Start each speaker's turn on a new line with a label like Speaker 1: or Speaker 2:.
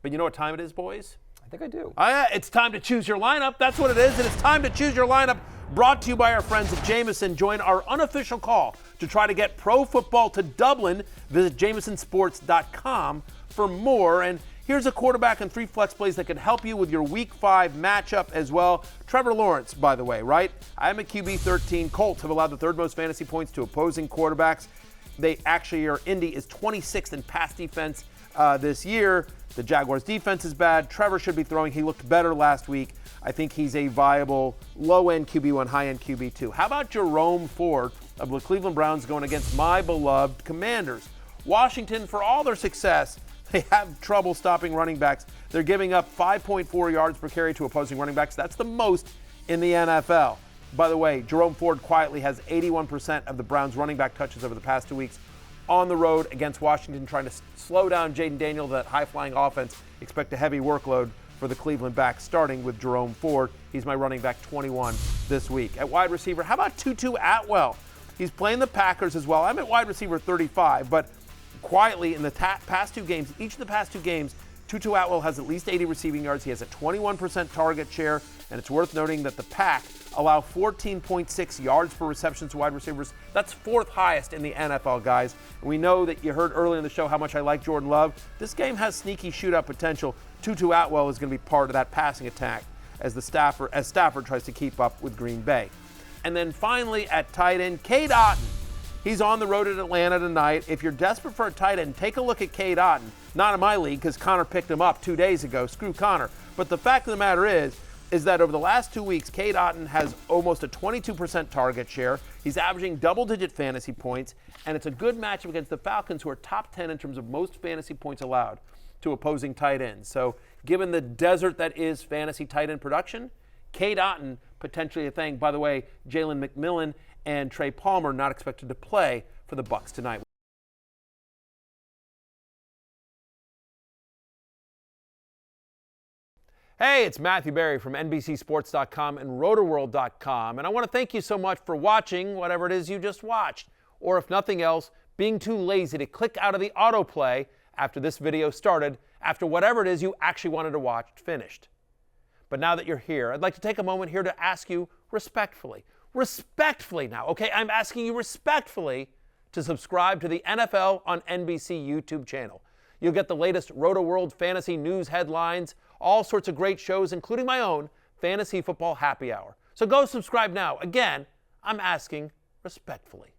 Speaker 1: But you know what time it is, boys?
Speaker 2: I think I do.
Speaker 1: It's time to choose your lineup. That's what it is, and it's time to choose your lineup. Brought to you by our friends at Jameson. Join our unofficial call to try to get pro football to Dublin. Visit JamesonSports.com for more. And here's a quarterback and 3 flex plays that can help you with your Week 5 matchup as well. Trevor Lawrence, by the way, right? I'm at QB 13. Colts have allowed the 3rd most fantasy points to opposing quarterbacks. Indy is 26th in pass defense this year. The Jaguars' defense is bad. Trevor should be throwing. He looked better last week. I think he's a viable low-end QB1, high-end QB2. How about Jerome Ford of the Cleveland Browns going against my beloved Commanders? Washington, for all their success, they have trouble stopping running backs. They're giving up 5.4 yards per carry to opposing running backs. That's the most in the NFL. By the way, Jerome Ford quietly has 81% of the Browns' running back touches over the past 2 weeks on the road against Washington, trying to slow down Jaden Daniel, that high-flying offense. Expect a heavy workload for the Cleveland backs, starting with Jerome Ford. He's my running back 21 this week. At wide receiver, how about Tutu Atwell? He's playing the Packers as well. I'm at wide receiver 35, but quietly in the past 2 games, each of the past 2 games, Tutu Atwell has at least 80 receiving yards. He has a 21% target share, and it's worth noting that the Pack allow 14.6 yards per reception to wide receivers. That's 4th highest in the NFL, guys. And we know that you heard earlier in the show how much I like Jordan Love. This game has sneaky shootout potential. Tutu Atwell is going to be part of that passing attack as Stafford tries to keep up with Green Bay. And then finally at tight end, Cade Otton. He's on the road at Atlanta tonight. If you're desperate for a tight end, take a look at Cade Otton. Not in my league because Connor picked him up 2 days ago. Screw Connor. But the fact of the matter is that over the last 2 weeks, Cade Otton has almost a 22% target share. He's averaging double-digit fantasy points, and it's a good matchup against the Falcons, who are top 10 in terms of most fantasy points allowed to opposing tight ends. So given the desert that is fantasy tight end production, Cade Otton potentially a thing. By the way, Jalen McMillan and Trey Palmer not expected to play for the Bucs tonight. Hey, it's Matthew Berry from NBCSports.com and Rotoworld.com, and I want to thank you so much for watching whatever it is you just watched, or if nothing else, being too lazy to click out of the autoplay after this video started, after whatever it is you actually wanted to watch finished. But now that you're here, I'd like to take a moment here to ask you respectfully now, okay? I'm asking you respectfully to subscribe to the NFL on NBC YouTube channel. You'll get the latest Roto-World fantasy news headlines, all sorts of great shows, including my own Fantasy Football Happy Hour. So go subscribe now. Again, I'm asking respectfully.